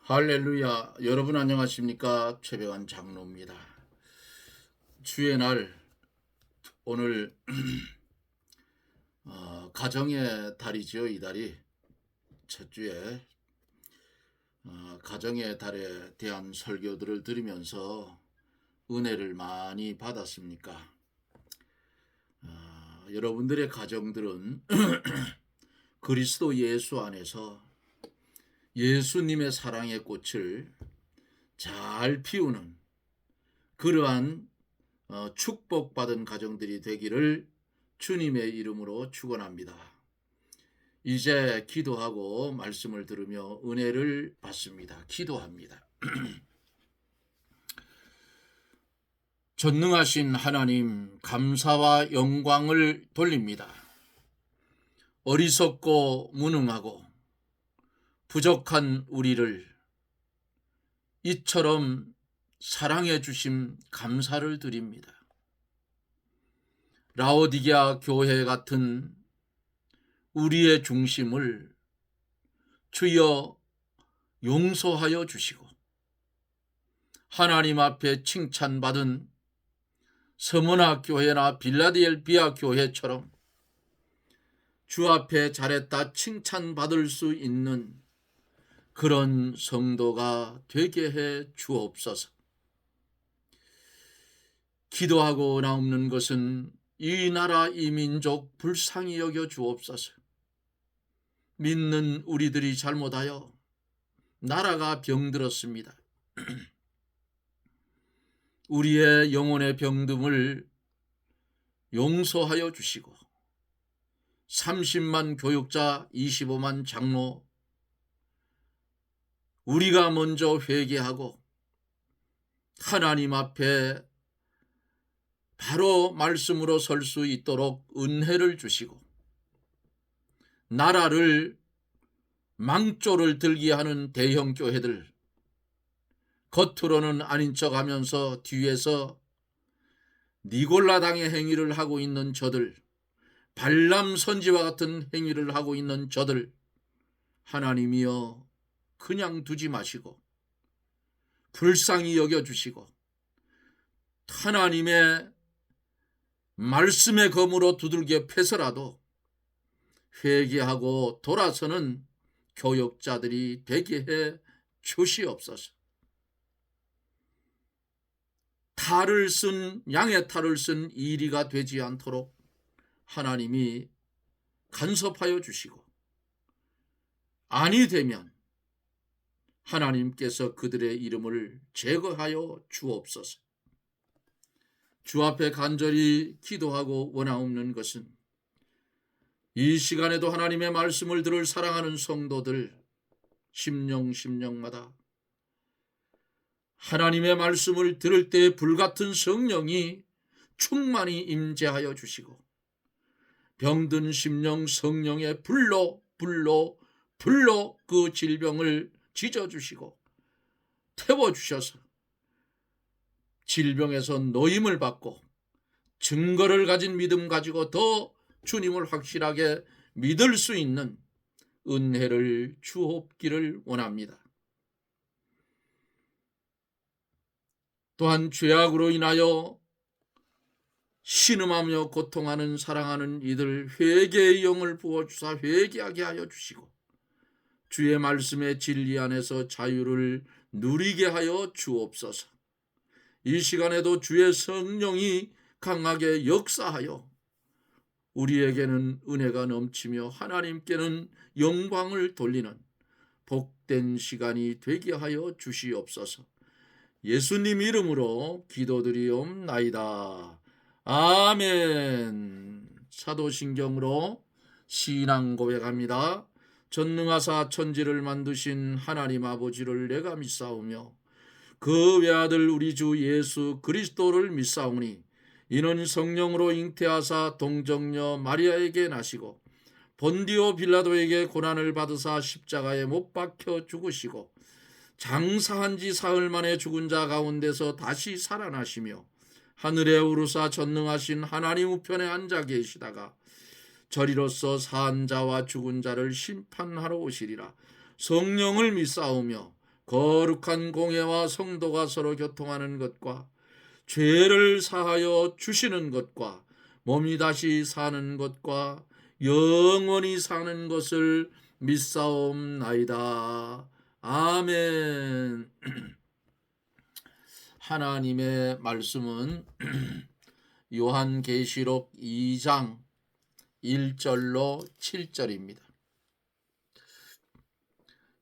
할렐루야. 여러분 안녕하십니까? 최백환 장로입니다. 주의 날 오늘 가정의 달이지요. 이달이 첫 주에 가정의 달에 대한 설교들을 들으면서 은혜를 많이 받았습니까? 여러분들의 가정들은 그리스도 예수 안에서 예수님의 사랑의 꽃을 잘 피우는 그러한 축복받은 가정들이 되기를 주님의 이름으로 축원합니다. 이제 기도하고 말씀을 들으며 은혜를 받습니다. 기도합니다. 전능하신 하나님, 감사와 영광을 돌립니다. 어리석고 무능하고 부족한 우리를 이처럼 사랑해 주심 감사를 드립니다. 라오디게아 교회 같은 우리의 중심을 주여 용서하여 주시고 하나님 앞에 칭찬받은 서머나 교회나 빌라델비아 교회처럼 주 앞에 잘했다 칭찬받을 수 있는 그런 성도가 되게 해 주옵소서. 기도하고 나옵는 것은 이 나라 이 민족 불쌍히 여겨 주옵소서. 믿는 우리들이 잘못하여 나라가 병들었습니다. 우리의 영혼의 병듦을 용서하여 주시고 30만 교육자 25만 장로 우리가 먼저 회개하고 하나님 앞에 바로 말씀으로 설 수 있도록 은혜를 주시고 나라를 망조를 들게 하는 대형 교회들, 겉으로는 아닌 척하면서 뒤에서 니골라당의 행위를 하고 있는 저들, 발람 선지와 같은 행위를 하고 있는 저들, 하나님이여 그냥 두지 마시고 불쌍히 여겨주시고 하나님의 말씀의 검으로 두들겨 패서라도 회개하고 돌아서는 교역자들이 되게 해 주시옵소서. 양의 탈을 쓴 이리가 되지 않도록 하나님이 간섭하여 주시고 아니 되면 하나님께서 그들의 이름을 제거하여 주옵소서. 주 앞에 간절히 기도하고 원하옵는 것은 이 시간에도 하나님의 말씀을 들을 사랑하는 성도들 심령마다 하나님의 말씀을 들을 때 불같은 성령이 충만히 임재하여 주시고 병든 심령 성령의 불로 그 질병을 찢어주시고 태워주셔서 질병에서 노임을 받고 증거를 가진 믿음 가지고 더 주님을 확실하게 믿을 수 있는 은혜를 주옵기를 원합니다. 또한 죄악으로 인하여 신음하며 고통하는 사랑하는 이들 회개의 영을 부어주사 회개하게 하여 주시고 주의 말씀의 진리 안에서 자유를 누리게 하여 주옵소서. 이 시간에도 주의 성령이 강하게 역사하여 우리에게는 은혜가 넘치며 하나님께는 영광을 돌리는 복된 시간이 되게 하여 주시옵소서. 예수님 이름으로 기도드리옵나이다. 아멘. 사도신경으로 신앙 고백합니다. 전능하사 천지를 만드신 하나님 아버지를 내가 믿사오며 그 외아들 우리 주 예수 그리스도를 믿사오니 이는 성령으로 잉태하사 동정녀 마리아에게 나시고 본디오 빌라도에게 고난을 받으사 십자가에 못 박혀 죽으시고 장사한 지 사흘 만에 죽은 자 가운데서 다시 살아나시며 하늘에 오르사 전능하신 하나님 우편에 앉아 계시다가 저리로서 산 자와 죽은 자를 심판하러 오시리라. 성령을 믿사오며 거룩한 공예와 성도가 서로 교통하는 것과 죄를 사하여 주시는 것과 몸이 다시 사는 것과 영원히 사는 것을 믿사옵나이다. 아멘. 하나님의 말씀은 요한계시록 2장 1절로 7절입니다.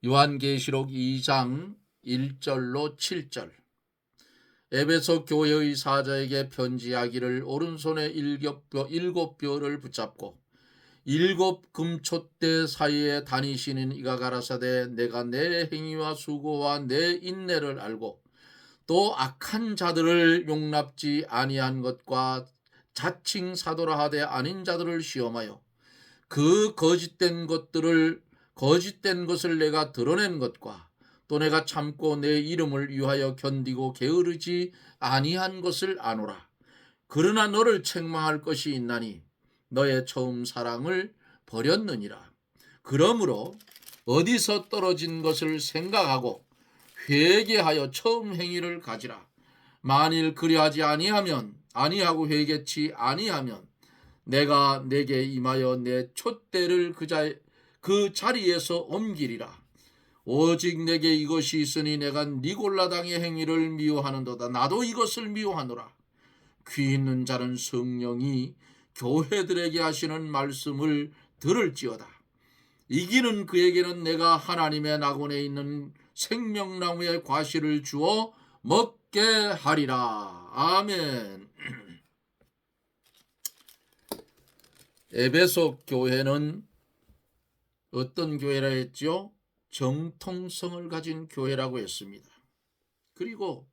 요한계시록 2장 1절로 7절. 에베소 교회의 사자에게 편지하기를 오른손에 일곱 뼈를 붙잡고 일곱 금촛대 사이에 다니시는 이가 가라사대 내가 내 행위와 수고와 내 인내를 알고 또 악한 자들을 용납지 아니한 것과 자칭 사도라 하되 아닌 자들을 시험하여 그 거짓된 것을 내가 드러낸 것과 또 내가 참고 내 이름을 위하여 견디고 게으르지 아니한 것을 아노라. 그러나 너를 책망할 것이 있나니 너의 처음 사랑을 버렸느니라. 그러므로 어디서 떨어진 것을 생각하고 회개하여 처음 행위를 가지라. 만일 그리하지 아니하고 회개치 아니하면 내가 내게 임하여 내 촛대를 그 자리에서 옮기리라. 오직 내게 이것이 있으니 내가 니골라당의 행위를 미워하는도다. 나도 이것을 미워하노라. 귀 있는 자는 성령이 교회들에게 하시는 말씀을 들을지어다. 이기는 그에게는 내가 하나님의 낙원에 있는 생명나무의 과실을 주어 먹게 하리라. 아멘. 에베소 교회는 어떤 교회라 했죠? 정통성을 가진 교회라고 했습니다. 그리고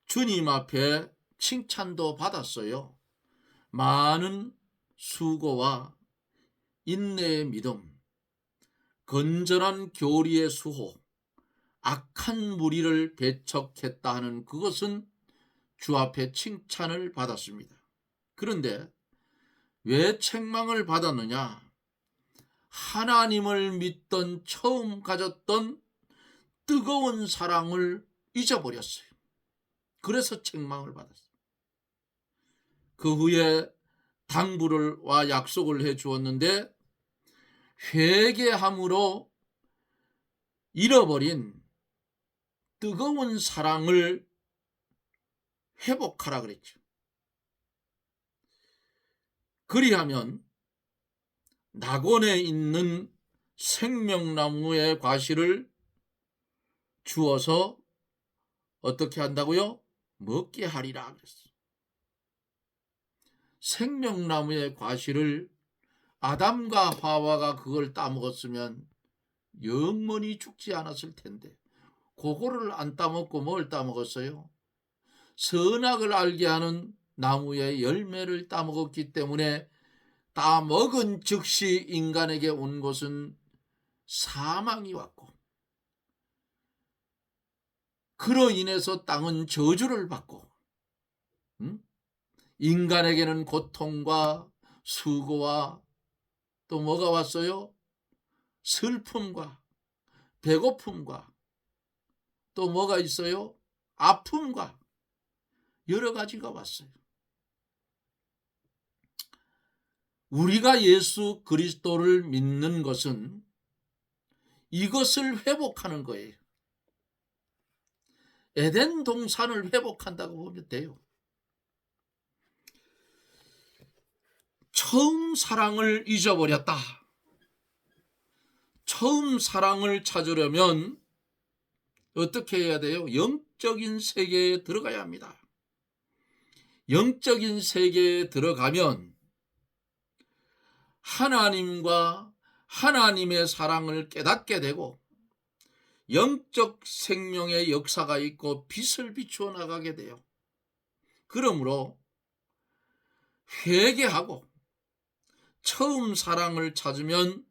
주님 앞에 칭찬도 받았어요. 많은 수고와 인내의 믿음, 건전한 교리의 수호, 악한 무리를 배척했다 하는 그것은 주 앞에 칭찬을 받았습니다. 그런데 왜 책망을 받았느냐? 하나님을 믿던 처음 가졌던 뜨거운 사랑을 잊어버렸어요. 그래서 책망을 받았어요. 그 후에 당부와 약속을 해 주었는데 회개함으로 잃어버린 뜨거운 사랑을 회복하라 그랬죠. 그리하면 낙원에 있는 생명나무의 과실을 주어서 어떻게 한다고요? 먹게 하리라 그랬어요. 생명나무의 과실을 아담과 하와가 그걸 따먹었으면 영원히 죽지 않았을 텐데 그거를 안 따먹고 뭘 따먹었어요? 선악을 알게 하는 나무의 열매를 따먹었기 때문에 따먹은 즉시 인간에게 온 것은 사망이 왔고 그로 인해서 땅은 저주를 받고 인간에게는 고통과 수고와 또 뭐가 왔어요? 슬픔과 배고픔과 또 뭐가 있어요? 아픔과 여러 가지가 왔어요. 우리가 예수 그리스도를 믿는 것은 이것을 회복하는 거예요. 에덴 동산을 회복한다고 보면 돼요. 처음 사랑을 잊어버렸다. 처음 사랑을 찾으려면 어떻게 해야 돼요? 영적인 세계에 들어가야 합니다. 영적인 세계에 들어가면 하나님과 하나님의 사랑을 깨닫게 되고 영적 생명의 역사가 있고 빛을 비추어 나가게 돼요. 그러므로 회개하고 처음 사랑을 찾으면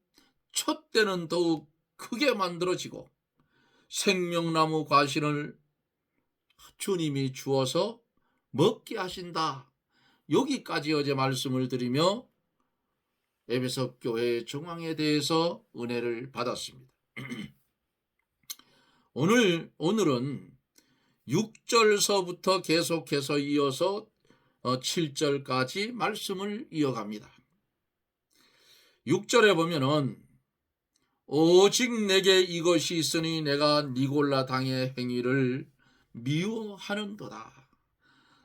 촛대는 더욱 크게 만들어지고 생명나무 과실을 주님이 주어서 먹게 하신다. 여기까지 어제 말씀을 드리며 에베소 교회의 정황에 대해서 은혜를 받았습니다. 오늘은 6절서부터 계속해서 이어서 7절까지 말씀을 이어갑니다. 6절에 보면은 오직 내게 이것이 있으니 내가 니골라 당의 행위를 미워하는도다.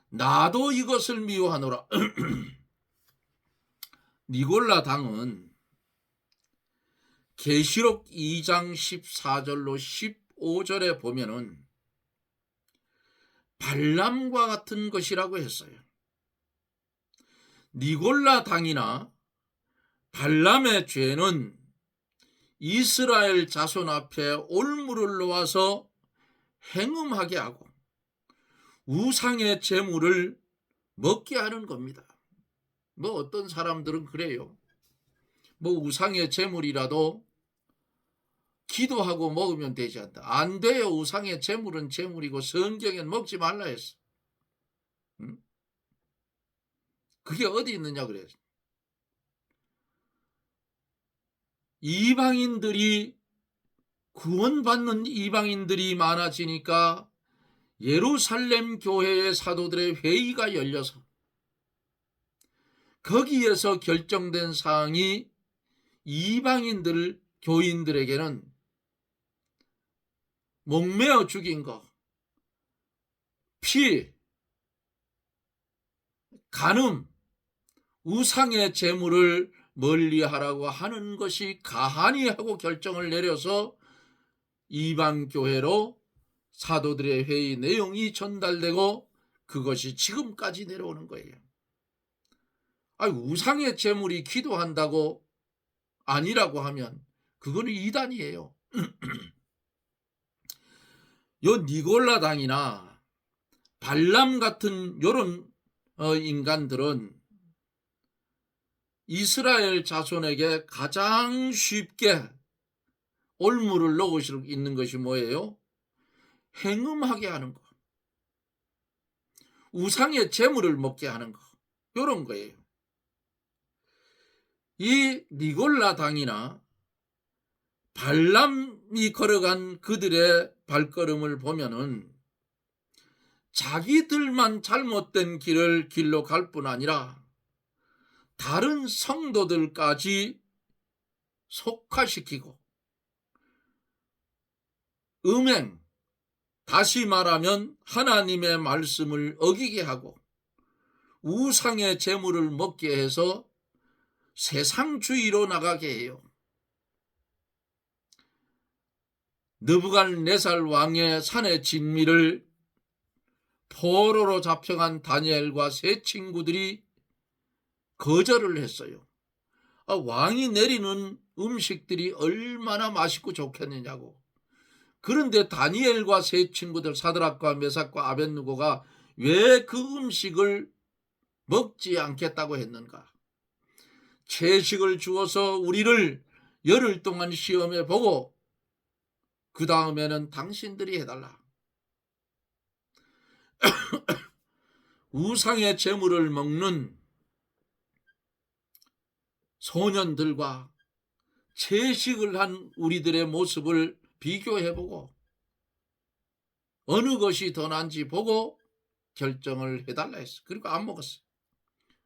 나도 이것을 미워하노라. 니골라 당은 계시록 2장 14절로 15절에 보면은 발람과 같은 것이라고 했어요. 니골라 당이나 발람의 죄는 이스라엘 자손 앞에 올무를 놓아서 행음하게 하고 우상의 제물을 먹게 하는 겁니다. 뭐 어떤 사람들은 그래요. 뭐 우상의 제물이라도 기도하고 먹으면 되지 않다. 안 돼요. 우상의 제물은 제물이고 성경엔 먹지 말라 했어. 그게 어디 있느냐 그래요. 이방인들이 구원받는 이방인들이 많아지니까 예루살렘 교회의 사도들의 회의가 열려서 거기에서 결정된 사항이 이방인들 교인들에게는 목매어 죽인 거, 피, 간음, 우상의 제물을 멀리하라고 하는 것이 가하니 하고 결정을 내려서 이방교회로 사도들의 회의 내용이 전달되고 그것이 지금까지 내려오는 거예요. 우상의 제물이 기도한다고 아니라고 하면 그거는 이단이에요. 요 니골라 당이나 발람 같은 요런 인간들은 이스라엘 자손에게 가장 쉽게 올무를 놓을 수 있는 것이 뭐예요? 행음하게 하는 거, 우상의 제물을 먹게 하는 거, 요런 거예요. 이 니골라 당이나 발람이 걸어간 그들의 발걸음을 보면은 자기들만 잘못된 길로 갈 뿐 아니라 다른 성도들까지 속화시키고 음행, 다시 말하면 하나님의 말씀을 어기게 하고 우상의 제물을 먹게 해서 세상주의로 나가게 해요. 느부갓네살 왕의 산의 진미를 포로로 잡혀간 다니엘과 세 친구들이 거절을 했어요. 왕이 내리는 음식들이 얼마나 맛있고 좋겠느냐고. 그런데 다니엘과 세 친구들 사드락과 메삭과 아벳느고가 왜 그 음식을 먹지 않겠다고 했는가? 채식을 주어서 우리를 열흘 동안 시험해 보고 그 다음에는 당신들이 해달라. 우상의 제물을 먹는 소년들과 채식을 한 우리들의 모습을 비교해보고 어느 것이 더 나은지 보고 결정을 해달라 했어. 그리고 안 먹었어.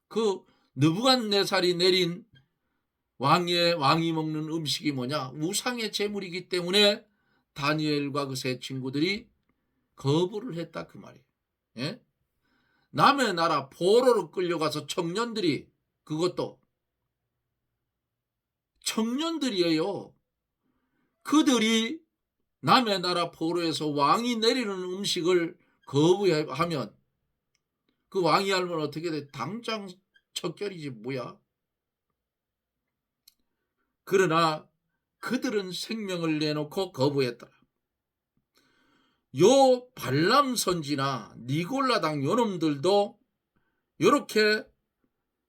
그 느부갓네살이 내린 왕이 먹는 음식이 뭐냐? 우상의 제물이기 때문에 다니엘과 그 세 친구들이 거부를 했다 그 말이에요. 예? 남의 나라 포로로 끌려가서 청년들이, 그것도 청년들이에요. 그들이 남의 나라 포로에서 왕이 내리는 음식을 거부하면 그 왕이 알면 어떻게 돼? 당장 척결이지 뭐야. 그러나 그들은 생명을 내놓고 거부했더라. 요 발람 선지나 니골라당 요놈들도 요렇게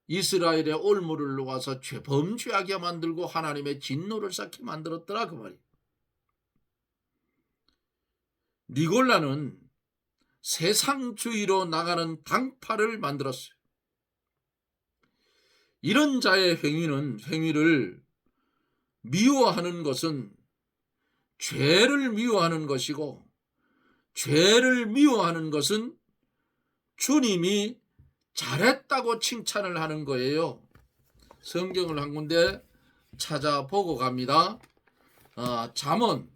이스라엘의 올무를 놓아서 범죄하게 만들고 하나님의 진노를 쌓게 만들었더라 그 말이에요. 니골라는 세상주의로 나가는 당파를 만들었어요. 이런 자의 행위를 미워하는 것은 죄를 미워하는 것이고, 죄를 미워하는 것은 주님이 잘했다고 칭찬을 하는 거예요. 성경을 한 군데 찾아보고 갑니다. 잠언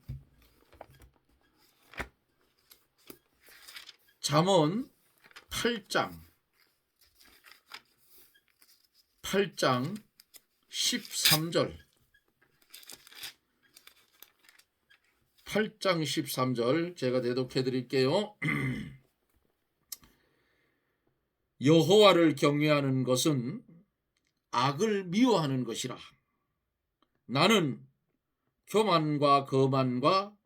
8장 13절 8장 13절 제가 대독해 드릴게요. 여호와를 경외하는 것은 악을 미워하는 것이라. 나는 교만과 거만과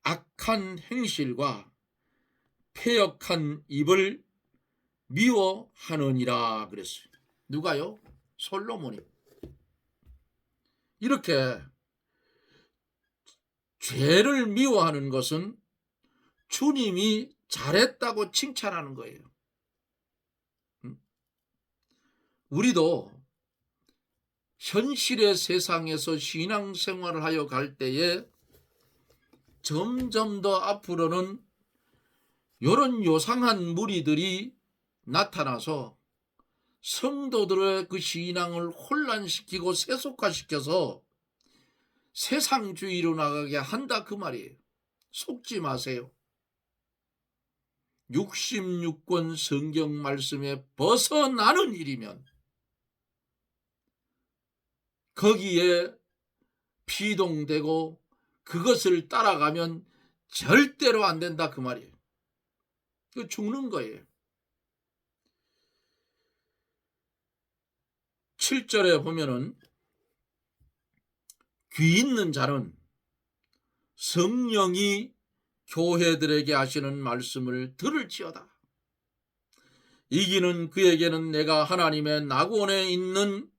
악한 행실과 패역한 입을 미워하느니라 그랬어요. 누가요? 솔로몬이. 이렇게 죄를 미워하는 것은 주님이 잘했다고 칭찬하는 거예요. 우리도 현실의 세상에서 신앙생활을 하여 갈 때에 점점 더 앞으로는 이런 요상한 무리들이 나타나서 성도들의 그 신앙을 혼란시키고 세속화시켜서 세상주의로 나가게 한다 그 말이에요. 속지 마세요. 66권 성경 말씀에 벗어나는 일이면 거기에 피동되고 그것을 따라가면 절대로 안 된다 그 말이에요. 그 죽는 거예요. 7절에 보면은 귀 있는 자는 성령이 교회들에게 하시는 말씀을 들을지어다. 이기는 그에게는 내가 하나님의 낙원에 있는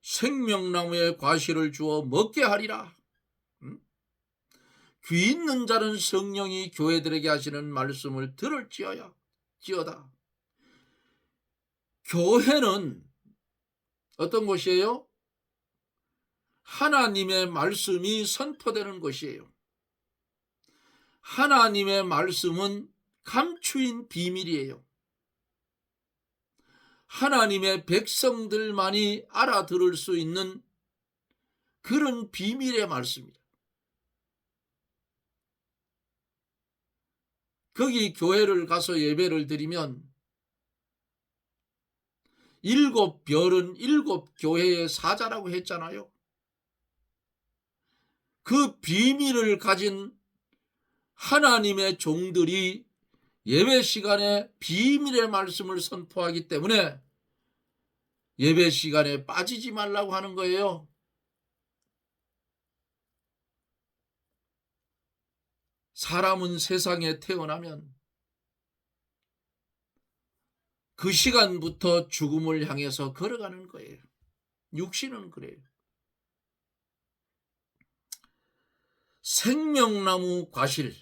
생명나무의 과실을 주어 먹게 하리라. 귀 있는 자는 성령이 교회들에게 하시는 말씀을 들을지어다. 교회는 어떤 곳이에요? 하나님의 말씀이 선포되는 것이에요. 하나님의 말씀은 감추인 비밀이에요. 하나님의 백성들만이 알아들을 수 있는 그런 비밀의 말씀입니다. 거기 교회를 가서 예배를 드리면 7별은 7교회의 사자라고 했잖아요. 그 비밀을 가진 하나님의 종들이 예배 시간에 비밀의 말씀을 선포하기 때문에 예배 시간에 빠지지 말라고 하는 거예요. 사람은 세상에 태어나면 그 시간부터 죽음을 향해서 걸어가는 거예요. 육신은 그래요. 생명나무 과실.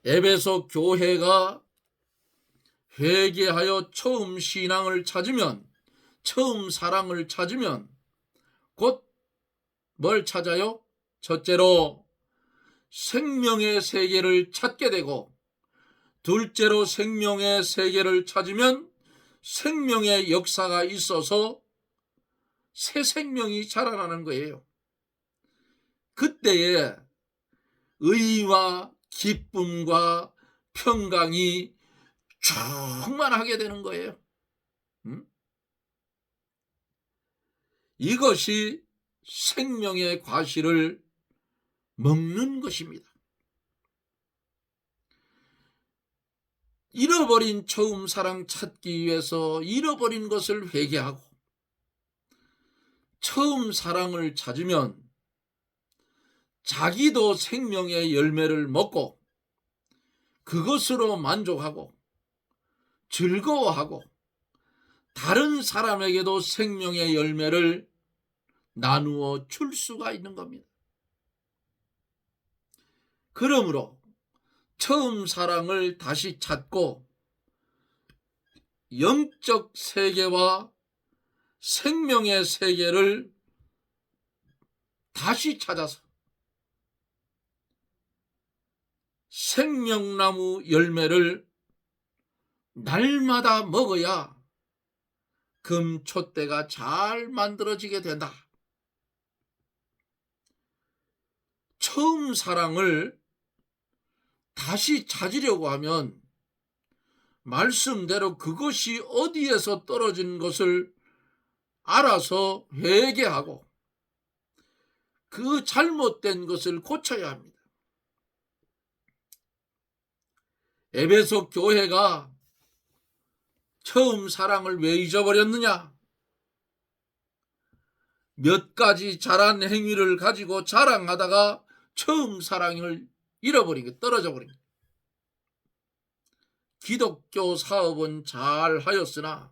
에베소 교회가 회개하여 처음 신앙을 찾으면, 처음 사랑을 찾으면 곧 뭘 찾아요? 첫째로 생명의 세계를 찾게 되고, 둘째로 생명의 세계를 찾으면 생명의 역사가 있어서 새 생명이 자라나는 거예요. 그때에 의와 기쁨과 평강이 충만하게 되는 거예요. 이것이 생명의 과실을 먹는 것입니다. 잃어버린 처음 사랑 찾기 위해서 잃어버린 것을 회개하고 처음 사랑을 찾으면 자기도 생명의 열매를 먹고 그것으로 만족하고 즐거워하고 다른 사람에게도 생명의 열매를 나누어 줄 수가 있는 겁니다. 그러므로 처음 사랑을 다시 찾고 영적 세계와 생명의 세계를 다시 찾아서 생명나무 열매를 날마다 먹어야 금촛대가 잘 만들어지게 된다. 처음 사랑을 다시 찾으려고 하면 말씀대로 그것이 어디에서 떨어진 것을 알아서 회개하고 그 잘못된 것을 고쳐야 합니다. 에베소 교회가 처음 사랑을 왜 잊어버렸느냐? 몇 가지 잘한 행위를 가지고 자랑하다가 처음 사랑을 잃어버린 게 떨어져 버린 거예요. 기독교 사업은 잘 하였으나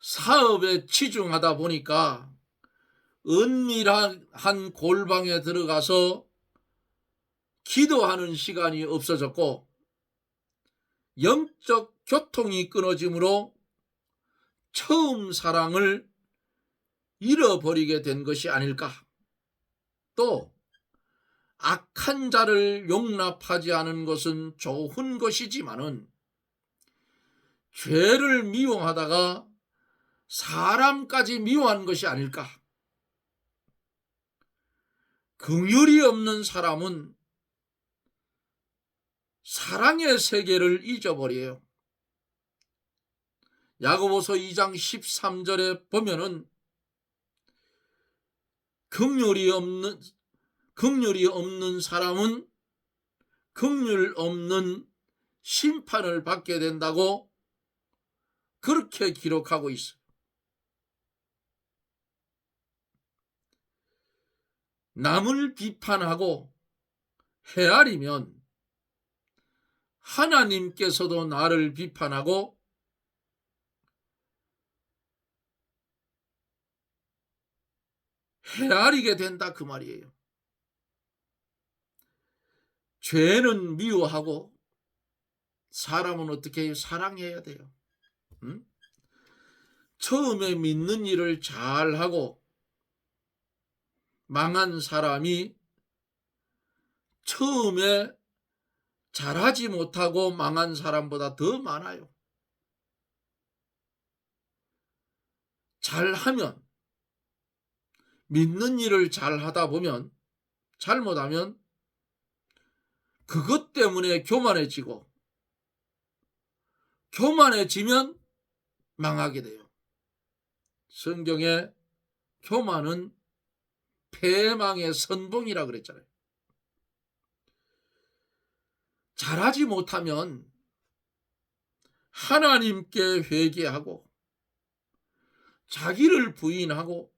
사업에 치중하다 보니까 은밀한 골방에 들어가서 기도하는 시간이 없어졌고 영적 교통이 끊어짐으로 처음 사랑을 잃어버리게 된 것이 아닐까. 또 악한 자를 용납하지 않은 것은 좋은 것이지만은 죄를 미워하다가 사람까지 미워한 것이 아닐까. 긍휼이 없는 사람은 사랑의 세계를 잊어버려요. 야고보서 2장 13절에 보면은 긍휼이 없는 사람은 긍휼 없는 심판을 받게 된다고 그렇게 기록하고 있어요. 남을 비판하고 헤아리면 하나님께서도 나를 비판하고 헤아리게 된다 그 말이에요. 죄는 미워하고 사람은 어떻게 해요? 사랑해야 돼요. 응? 처음에 믿는 일을 잘하고 망한 사람이 처음에 잘하지 못하고 망한 사람보다 더 많아요. 잘하면, 믿는 일을 잘하다 보면, 잘못하면 그것 때문에 교만해지고, 교만해지면 망하게 돼요. 성경에 교만은 패망의 선봉이라 그랬잖아요. 잘하지 못하면 하나님께 회개하고 자기를 부인하고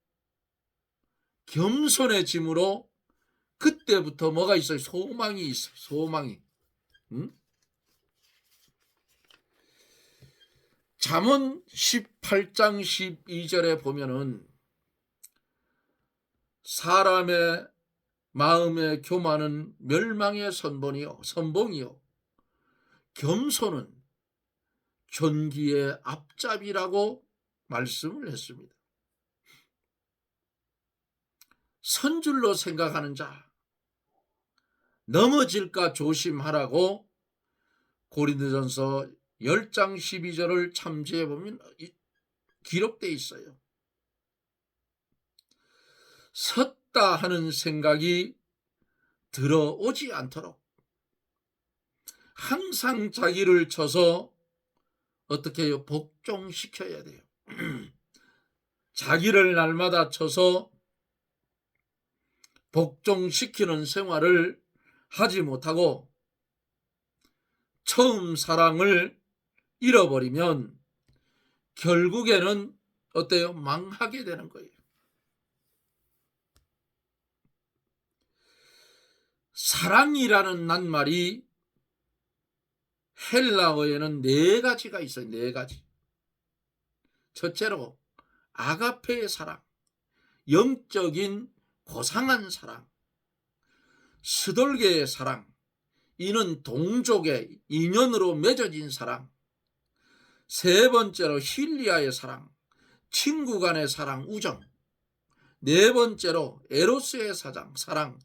겸손해짐으로 그때부터 뭐가 있어요? 소망이 있어요. 소망이. 응? 잠언 18장 12절에 보면은 사람의 마음의 교만은 멸망의 선봉이요 겸손은 존귀의 앞잡이라고 말씀을 했습니다. 선줄로 생각하는 자, 넘어질까 조심하라고 고린도전서 10장 12절을 참조해 보면 기록되어 있어요. 섰다 하는 생각이 들어오지 않도록 항상 자기를 쳐서 어떻게 해요? 복종시켜야 돼요. 자기를 날마다 쳐서 복종시키는 생활을 하지 못하고 처음 사랑을 잃어버리면 결국에는 어때요? 망하게 되는 거예요. 사랑이라는 낱말이 헬라어에는 4가지가 있어요. 4가지. 첫째로 아가페의 사랑, 영적인 고상한 사랑. 스돌게의 사랑, 이는 동족의 인연으로 맺어진 사랑. 세 번째로 힐리아의 사랑, 친구 간의 사랑, 우정. 네 번째로 에로스의 사랑,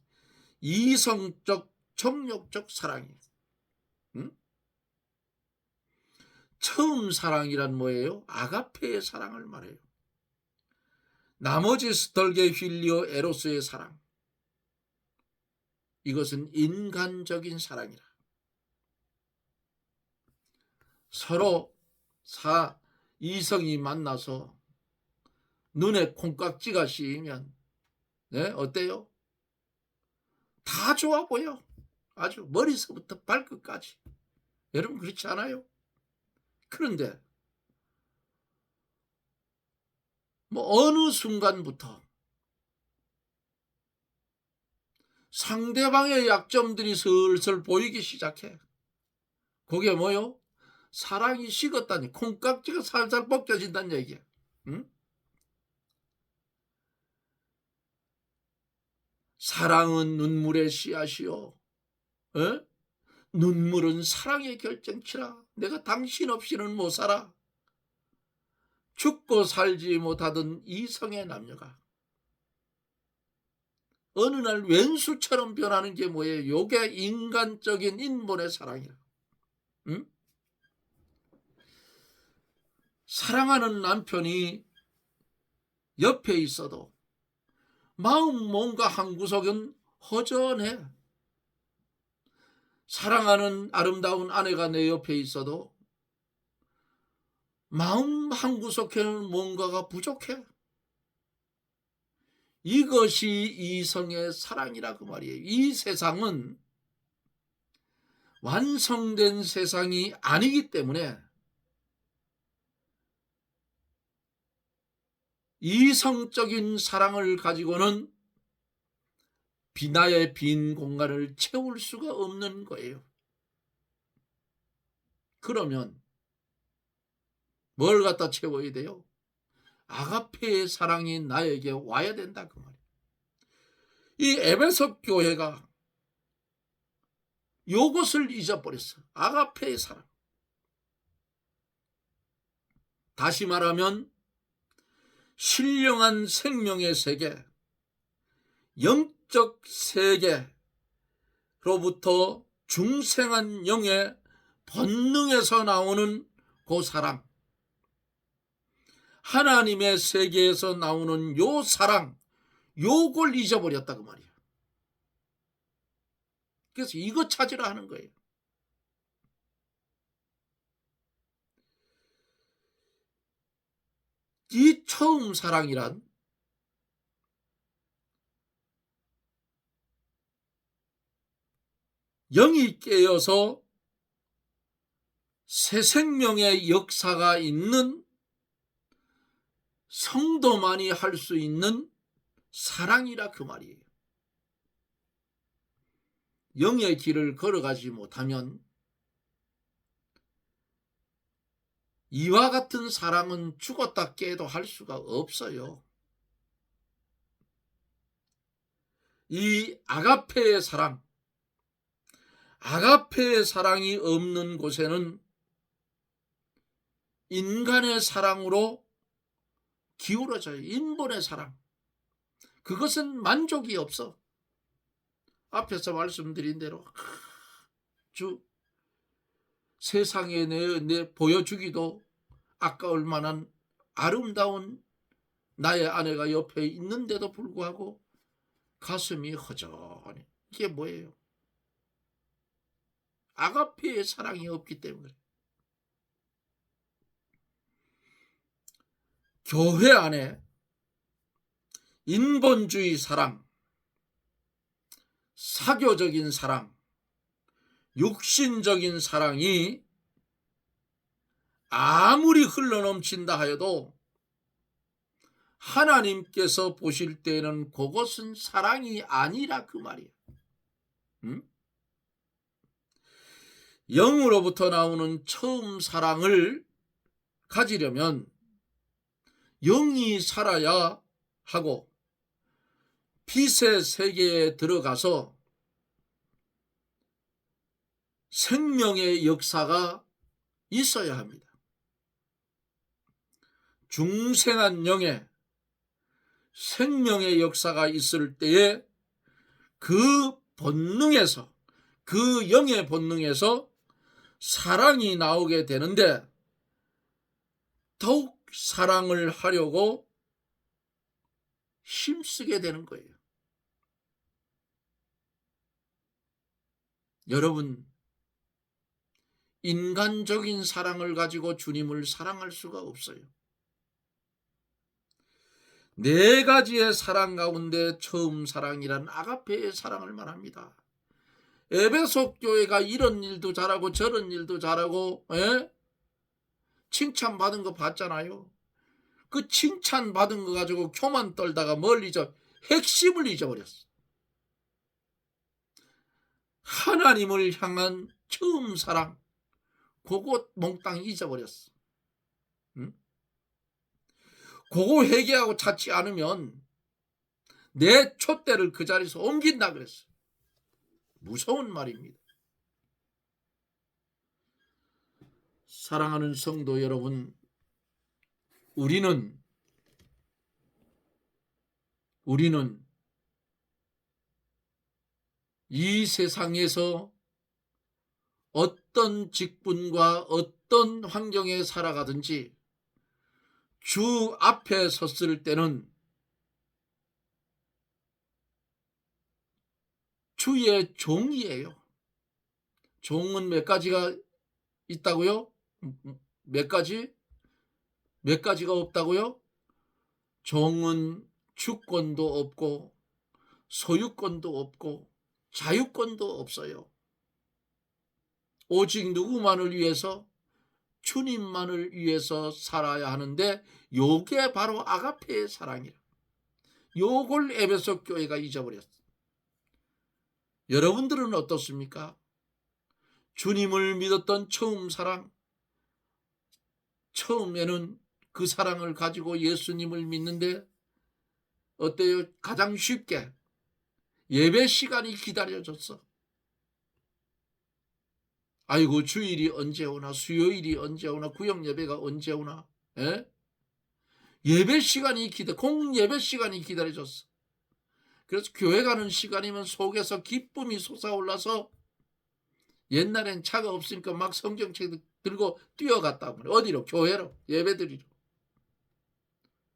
이성적 정욕적 사랑이에요. 응? 처음 사랑이란 뭐예요? 아가페의 사랑을 말해요. 나머지 스톨게 휠리오 에로스의 사랑, 이것은 인간적인 사랑이라. 서로 이성이 만나서 눈에 콩깍지가 씌이면 어때요? 다 좋아 보여. 아주 머리서부터 발끝까지. 여러분 그렇지 않아요? 그런데 뭐 어느 순간부터 상대방의 약점들이 슬슬 보이기 시작해. 그게 뭐요? 사랑이 식었다니, 콩깍지가 살살 벗겨진다는 얘기야. 응? 사랑은 눈물의 씨앗이요. 에? 눈물은 사랑의 결정치라. 내가 당신 없이는 못 살아. 죽고 살지 못하던 이성의 남녀가 어느 날 왼수처럼 변하는 게 뭐예요? 요게 인간적인 인본의 사랑이야. 응? 사랑하는 남편이 옆에 있어도 마음 뭔가 한구석은 허전해. 사랑하는 아름다운 아내가 내 옆에 있어도 마음 한구석에는 뭔가가 부족해. 이것이 이성의 사랑이라 그 말이에요. 이 세상은 완성된 세상이 아니기 때문에 이성적인 사랑을 가지고는 나의 빈 공간을 채울 수가 없는 거예요. 그러면 뭘 갖다 채워야 돼요? 아가페의 사랑이 나에게 와야 된다 그 말이에요. 이 에베소 교회가 요것을 잊어버렸어. 아가페의 사랑. 다시 말하면 신령한 생명의 세계, 영적 세계로부터 중생한 영의 본능에서 나오는 그 사랑, 하나님의 세계에서 나오는 요 사랑, 요걸 잊어버렸다 그 말이야. 그래서 이거 찾으라 하는 거예요. 이 처음 사랑이란 영이 깨어서 새 생명의 역사가 있는 성도만이 할 수 있는 사랑이라 그 말이에요. 영의 길을 걸어가지 못하면 이와 같은 사랑은 죽었다 깨도 할 수가 없어요. 이 아가페의 사랑, 아가페의 사랑이 없는 곳에는 인간의 사랑으로 기울어져요. 인본의 사랑. 그것은 만족이 없어. 앞에서 말씀드린 대로 세상에 내 보여주기도 아까울 만한 아름다운 나의 아내가 옆에 있는데도 불구하고 가슴이 허전해. 이게 뭐예요? 아가페의 사랑이 없기 때문에. 교회 안에 인본주의 사랑, 사교적인 사랑, 육신적인 사랑이 아무리 흘러넘친다 하여도 하나님께서 보실 때는 그것은 사랑이 아니라 그 말이에요. 응? 영으로부터 나오는 처음 사랑을 가지려면 영이 살아야 하고 빛의 세계에 들어가서 생명의 역사가 있어야 합니다. 중생한 영에 생명의 역사가 있을 때에 그 본능에서 그 영의 본능에서 사랑이 나오게 되는데 더욱 사랑을 하려고 힘쓰게 되는 거예요. 여러분, 인간적인 사랑을 가지고 주님을 사랑할 수가 없어요. 네 가지의 사랑 가운데 처음 사랑이란 아가페의 사랑을 말합니다. 에베소 교회가 이런 일도 잘하고 저런 일도 잘하고 칭찬받은 거 봤잖아요. 그 칭찬받은 거 가지고 교만 떨다가 핵심을 잊어버렸어. 하나님을 향한 처음 사랑, 그거 몽땅 잊어버렸어. 응? 그거 회개하고 찾지 않으면 내 촛대를 그 자리에서 옮긴다 그랬어. 무서운 말입니다. 사랑하는 성도 여러분, 우리는 이 세상에서 어떤 직분과 어떤 환경에 살아가든지 주 앞에 섰을 때는 주의 종이에요. 종은 몇 가지가 있다고요? 몇 가지? 몇 가지가 없다고요? 종은 주권도 없고 소유권도 없고 자유권도 없어요. 오직 누구만을 위해서? 주님만을 위해서 살아야 하는데 요게 바로 아가페의 사랑이라. 요걸 에베소 교회가 잊어버렸어. 여러분들은 어떻습니까? 주님을 믿었던 처음 사랑, 처음에는 그 사랑을 가지고 예수님을 믿는데 어때요? 가장 쉽게 예배 시간이 기다려졌어. 아이고, 주일이 언제 오나, 수요일이 언제 오나, 구역 예배가 언제 오나. 예배 시간이 공예배 시간이 기다려졌어. 그래서 교회 가는 시간이면 속에서 기쁨이 솟아올라서 옛날엔 차가 없으니까 막 성경책 들고 뛰어갔다. 어디로? 교회로, 예배드리러.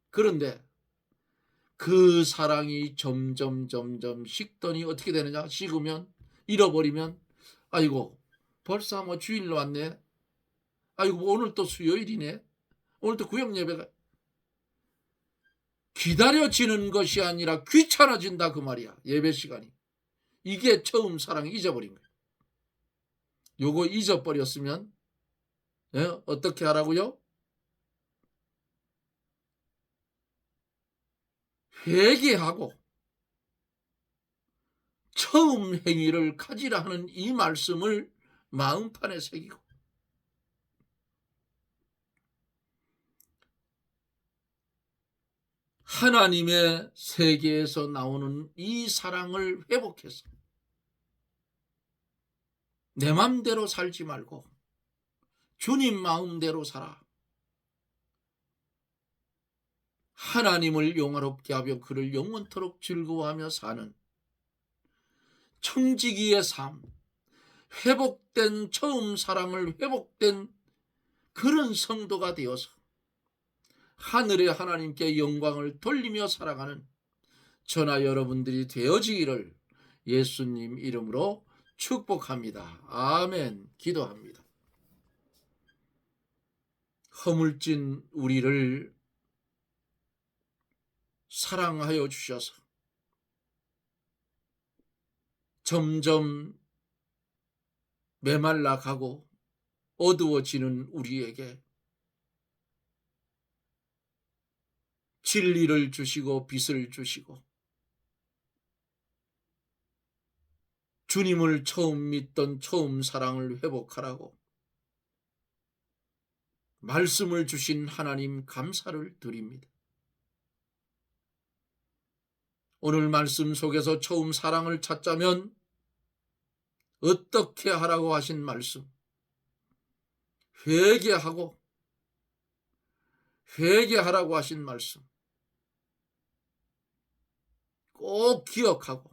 그런데 그 사랑이 점점 식더니 어떻게 되느냐? 식으면, 잃어버리면, 아이고 벌써 뭐 주일로 왔네. 아이고 오늘 또 수요일이네. 오늘 또 구역 예배가. 기다려지는 것이 아니라 귀찮아진다 그 말이야. 예배 시간이. 이게 처음 사랑을 잊어버린 거예요. 요거 잊어버렸으면 어떻게 하라고요? 회개하고 처음 행위를 가지라 하는 이 말씀을 마음판에 새기고 하나님의 세계에서 나오는 이 사랑을 회복해서 내 마음대로 살지 말고 주님 마음대로 살아. 하나님을 영화롭게 하며 그를 영원토록 즐거워하며 사는 청지기의 삶, 회복된 처음 사랑을 회복된 그런 성도가 되어서 하늘의 하나님께 영광을 돌리며 살아가는 저나 여러분들이 되어지기를 예수님 이름으로 축복합니다. 아멘. 기도합니다. 허물진 우리를 사랑하여 주셔서 점점 메말라가고 어두워지는 우리에게 진리를 주시고 빛을 주시고 주님을 처음 믿던 처음 사랑을 회복하라고 말씀을 주신 하나님 감사를 드립니다. 오늘 말씀 속에서 처음 사랑을 찾자면 어떻게 하라고 하신 말씀, 회개하라고 하신 말씀 꼭 기억하고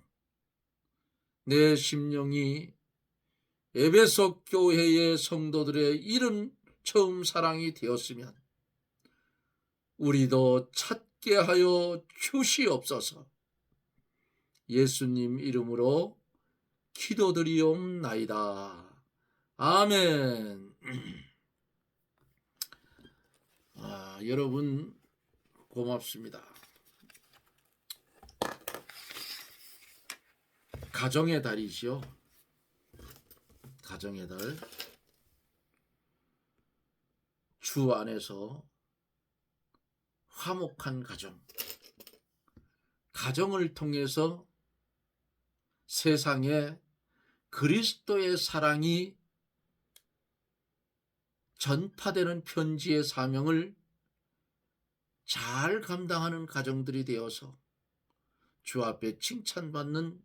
내 심령이 에베소 교회의 성도들의 이름 처음 사랑이 되었으면 우리도 찾게 하여 주시옵소서. 예수님 이름으로 기도드리옵나이다. 아멘. 여러분 고맙습니다. 가정의 달이죠. 가정의 달. 주 안에서 화목한 가정. 가정을 통해서 세상에 그리스도의 사랑이 전파되는 편지의 사명을 잘 감당하는 가정들이 되어서 주 앞에 칭찬받는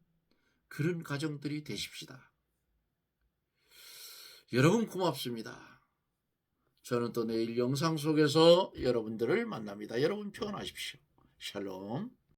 그런 가정들이 되십시다. 여러분 고맙습니다. 저는 또 내일 영상 속에서 여러분들을 만납니다. 여러분 평안하십시오. 샬롬.